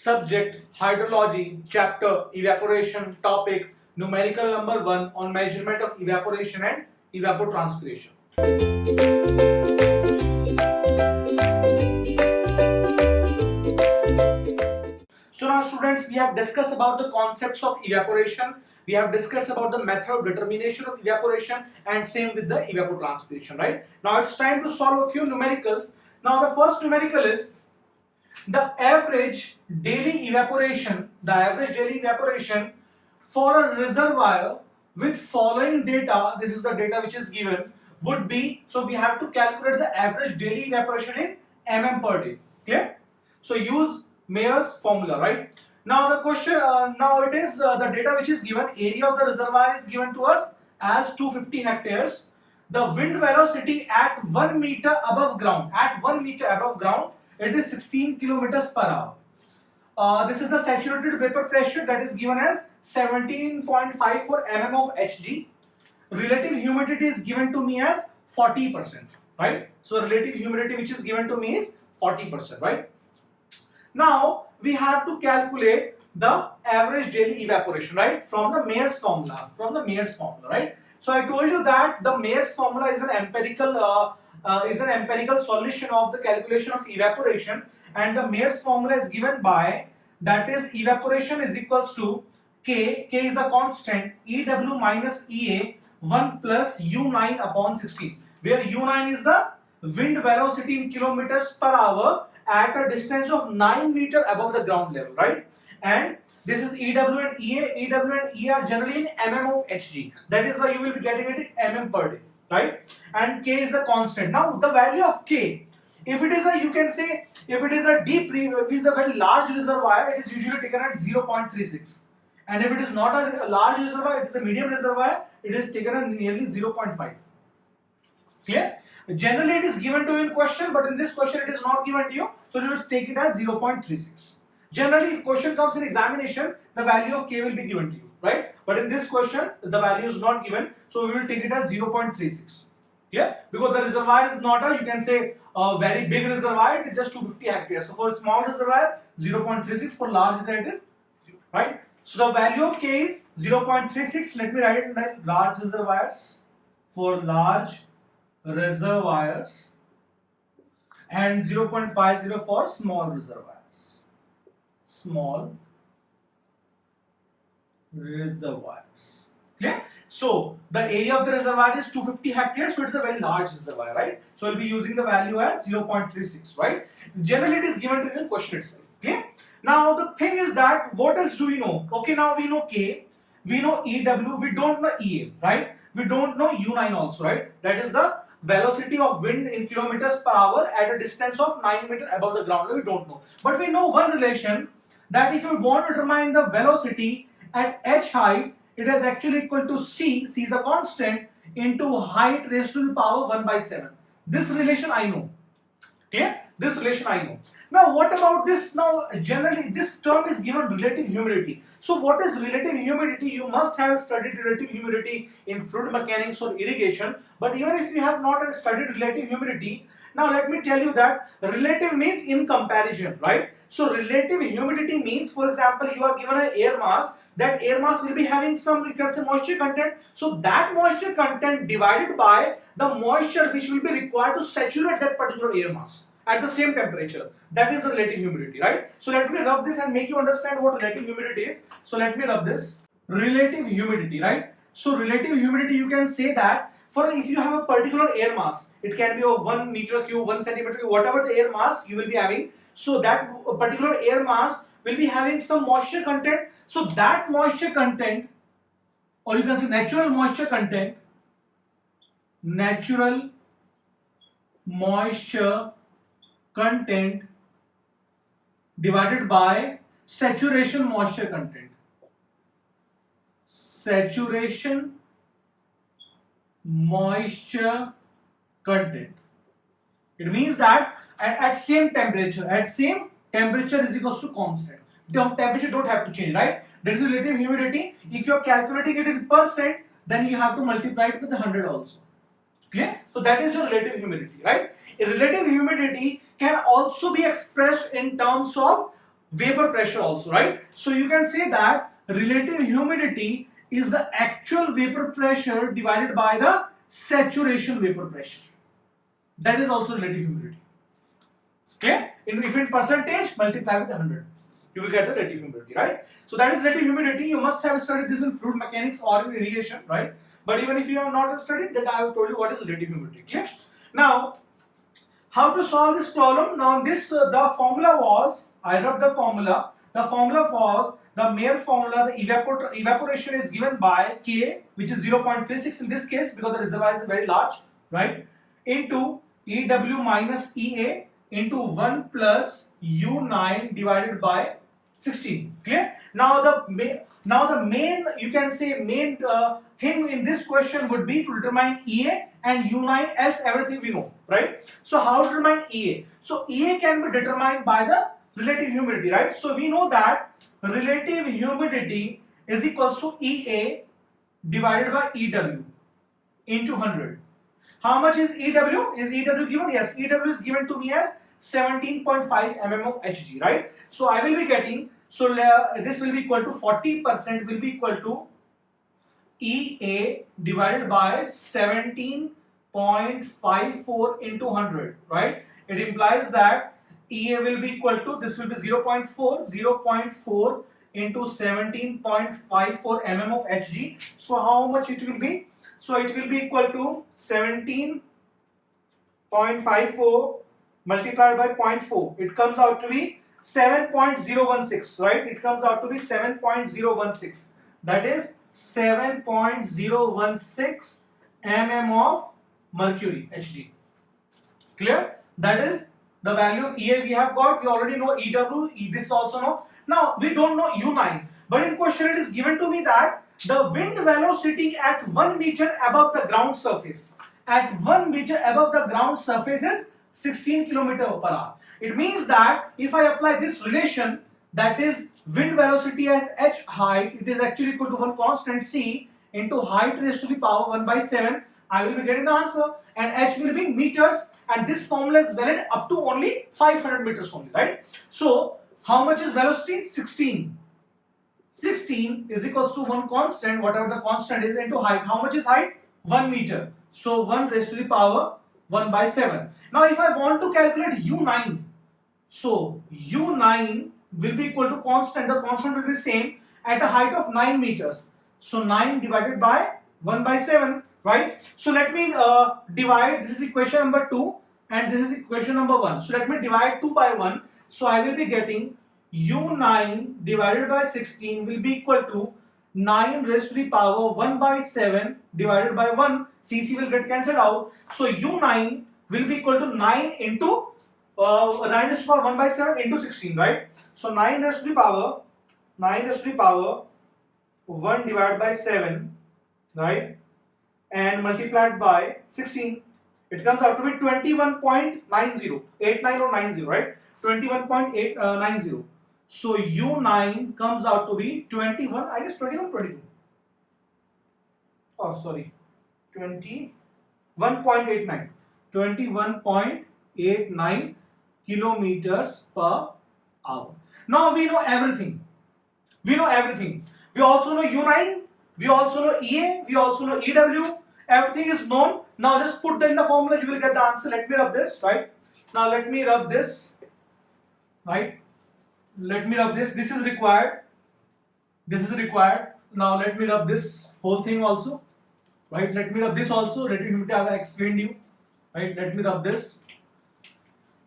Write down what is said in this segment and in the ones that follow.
subject hydrology, chapter evaporation, topic numerical number 1 on measurement of evaporation and evapotranspiration. So now students, we have discussed about the concepts of evaporation, we have discussed about the method of determination of evaporation, and same with the evapotranspiration, right? Now it's time to solve a few numericals. Now the first numerical is the average daily evaporation, for a reservoir with following data, this is the data which is given, would be, so we have to calculate the average daily evaporation in mm per day. Clear? So use Mayer's formula, right? Now the question, now it is the data which is given, area of the reservoir is given to us as 250 hectares. The wind velocity at 1 meter above ground, it is 16 kilometers per hour. This is the saturated vapor pressure that is given as 17.54 mm of Hg. Relative humidity is given to me as 40%, right? So relative humidity which is given to me is 40%, right? Now we have to calculate the average daily evaporation, right? From the Mayer's formula, right? So I told you that the Mayer's formula is an empirical solution of the calculation of evaporation, and the Mayer's formula is given by, that is, evaporation is equals to K is a constant, EW minus EA 1 plus U9 upon 16, where U9 is the wind velocity in kilometers per hour at a distance of 9 meter above the ground level, right? And this is EW and EA. EW and EA are generally in mm of Hg. That is why you will be getting it in mm per day, right? And K is a constant. Now the value of K, if it is a, you can say, if it is a deep, if it is a very large reservoir, it is usually taken at 0.36. And if it is not a large reservoir, it is a medium reservoir, it is taken at nearly 0.5. Clear? Generally it is given to you in question, but in this question it is not given to you, so you will take it as 0.36. Generally, if question comes in examination, the value of K will be given to you, right? But in this question, the value is not given, so we will take it as 0.36. Yeah, because the reservoir is not a, you can say, a very big reservoir, it is just 250 hectares. So for a small reservoir, 0.36, for large it is 0, right? So the value of K is 0.36. Let me write it like large reservoirs, for large reservoirs, and 0.50 for small reservoirs. Small reservoirs. Clear? So the area of the reservoir is 250 hectares, so it's a very large reservoir, right? So we'll be using the value as 0.36, right? Generally it is given to you in question itself. Clear? Now the thing is that what else do we know? Okay, now we know K, we know EW, we don't know EA, right? We don't know U9 also, right? That is the velocity of wind in kilometers per hour at a distance of 9 meters above the ground level, we don't know. But we know one relation, that if you want to determine the velocity at h height, it is actually equal to C is a constant, into height raised to the power 1 by 7. This relation I know. Okay? This relation I know. Now what about this? Now generally this term is given relative humidity. So what is relative humidity? You must have studied relative humidity in fluid mechanics or irrigation, but even if you have not studied relative humidity, now let me tell you that relative means in comparison, right? So relative humidity means, for example, you are given an air mass, that air mass will be having some, you can say, moisture content, so that moisture content divided by the moisture which will be required to saturate that particular air mass at the same temperature, that is the relative humidity, right? So let me rub this and make you understand what relative humidity is. So let me rub this. Relative humidity, right? So relative humidity, you can say that for if you have a particular air mass, it can be of 1 meter cube, 1 centimeter cube, whatever the air mass you will be having, so that particular air mass will be having some moisture content. So that moisture content, or you can say natural moisture content, natural moisture content divided by saturation moisture content. Saturation moisture content. It means that at same temperature is equals to constant. The temperature don't have to change, right? That is relative humidity. If you are calculating it in percent, then you have to multiply it with 100 also. Clear? So that is your relative humidity, right? A relative humidity can also be expressed in terms of vapor pressure also, right? So you can say that relative humidity is the actual vapor pressure divided by the saturation vapor pressure. That is also relative humidity. Okay? If in percentage, multiply with 100. You will get the relative humidity, right? So that is relative humidity. You must have studied this in fluid mechanics or in irrigation, right? But even if you have not studied, then I have told you what is relative humidity. Okay? Now, how to solve this problem? Now, this the formula was, I wrote the formula. The formula was the mere formula. The evaporation is given by K, which is 0.36 in this case because the reservoir is very large, right? Into EW minus EA into 1 plus U9 divided by 16. Clear? Now the main, you can say main thing in this question would be to determine EA and U9, else everything we know, right? So how to determine EA? So EA can be determined by the relative humidity, right? So we know that relative humidity is equals to EA divided by EW into 100. How much is EW? Is EW given? Yes, EW is given to me as 17.5 mm of Hg, right? So I will be getting, so this will be equal to 40% will be equal to EA divided by 17.54 into 100, right? It implies that EA will be equal to, this will be 0.4 into 17.54 mm of Hg. So how much it will be? So it will be equal to 17.54 multiplied by 0.4. It comes out to be 7.016, right? It comes out to be 7.016. That is 7.016 mm of mercury, Hg. Clear? That is the value of EA we have got. We already know EW, this also know. Now we don't know U9, but in question it is given to me that the wind velocity at 1 meter above the ground surface, at 1 meter above the ground surface is 16 km per hour. It means that if I apply this relation, that is wind velocity at h height, it is actually equal to one constant c into height raised to the power 1 by 7. I will be getting the answer, and h will be meters, and this formula is valid up to only 500 meters only, right? So how much is velocity? 16. 16 is equals to one constant, whatever the constant is, into height. How much is height? 1 meter. So 1 raised to the power 1 by 7. Now if I want to calculate U9, so U9 will be equal to constant. The constant will be the same at a height of 9 meters. So 9 divided by 1 by 7, right? So let me divide, this is equation number 2 and this is equation number 1. So let me divide 2 by 1. So I will be getting U9 divided by 16 will be equal to 9 raised to the power 1 by 7 divided by 1. CC will get cancelled out. So U9 will be equal to 9 into 9 raised to the power 1 by 7 into 16, right? So 9 raised to the power 1 divided by 7, right? And multiplied by 16. It comes out to be 21.90, 89 or 90, right? 21.890. So U9 comes out to be 21, I guess 21, 22. Oh, sorry. 21.89. 21.89 kilometers per hour. Now we know everything. We know everything. We also know U9, we also know EA, we also know EW. Everything is known. Now just put them in the formula, you will get the answer. Let me rub this, right? Now let me rub this, right? Let me rub this. This is required. This is required. Now let me rub this whole thing also, right? Let me rub this also. Relative humidity I have explained you, right? Let me rub this.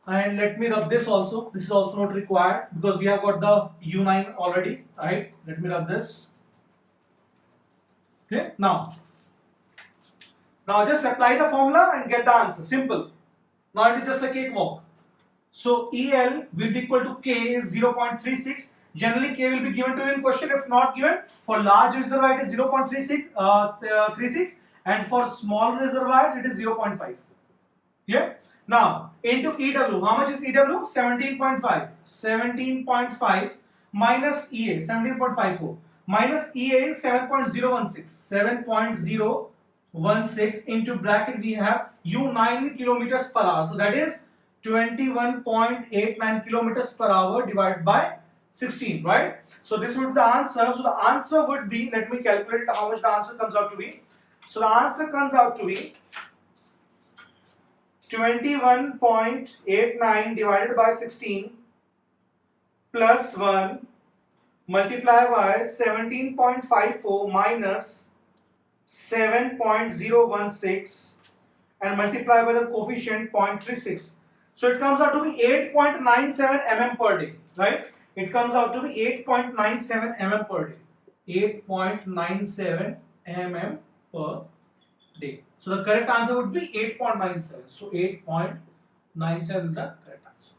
And let me rub this also. This is also not required because we have got the U9 already, right? Let me rub this. Okay, now just apply the formula and get the answer. Simple. Now it is just a cakewalk. So EL will be equal to K is 0.36. Generally K will be given to you in question. If not given, for large reservoir it is 0.36 and for small reservoirs it is 0.5. Clear? Now into EW. How much is EW? 17.5. 17.5 minus EA 17.54 minus EA is 7.016. 7.016 into bracket we have U9 kilometers per hour. So that is 21.89 kilometers per hour divided by 16, right? So this would be the answer. So the answer would be, let me calculate how much the answer comes out to be. So the answer comes out to be 21.89 divided by 16 plus 1 multiplied by 17.54 minus 7.016 and multiply by the coefficient 0.36. So it comes out to be 8.97 mm per day, right? It comes out to be 8.97 mm per day. 8.97 mm per day. So the correct answer would be 8.97. So 8.97 is the correct answer.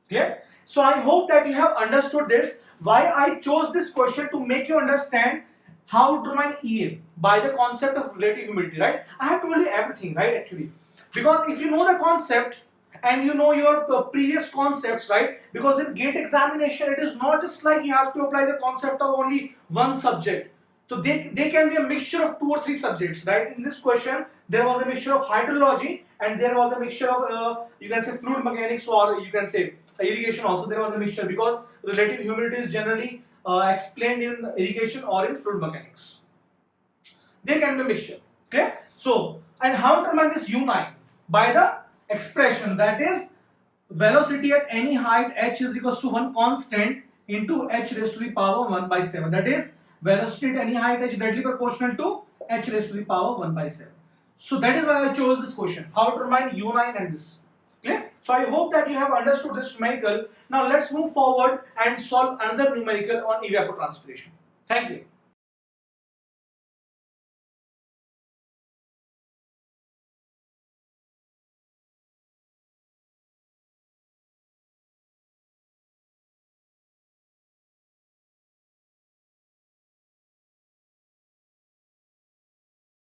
Clear? So I hope that you have understood this. Why I chose this question to make you understand how to determine EA by the concept of relative humidity, right? I have told you everything, right, actually. Because if you know the concept and you know your previous concepts, right? Because in GATE examination, it is not just like you have to apply the concept of only one subject. So they can be a mixture of 2 or 3 subjects, right? In this question, there was a mixture of hydrology and there was a mixture of, you can say fluid mechanics, or you can say irrigation also. There was a mixture because relative humidity is generally explained in irrigation or in fluid mechanics. There can be a mixture. Okay? So, and how to determine this U9? By the expression, that is velocity at any height h is equals to 1 constant into h raised to the power 1 by 7. That is velocity at any height h directly proportional to h raised to the power 1 by 7. So that is why I chose this question. How to determine U9 and this. Clear? So I hope that you have understood this numerical. Now let's move forward and solve another numerical on evapotranspiration. Thank you.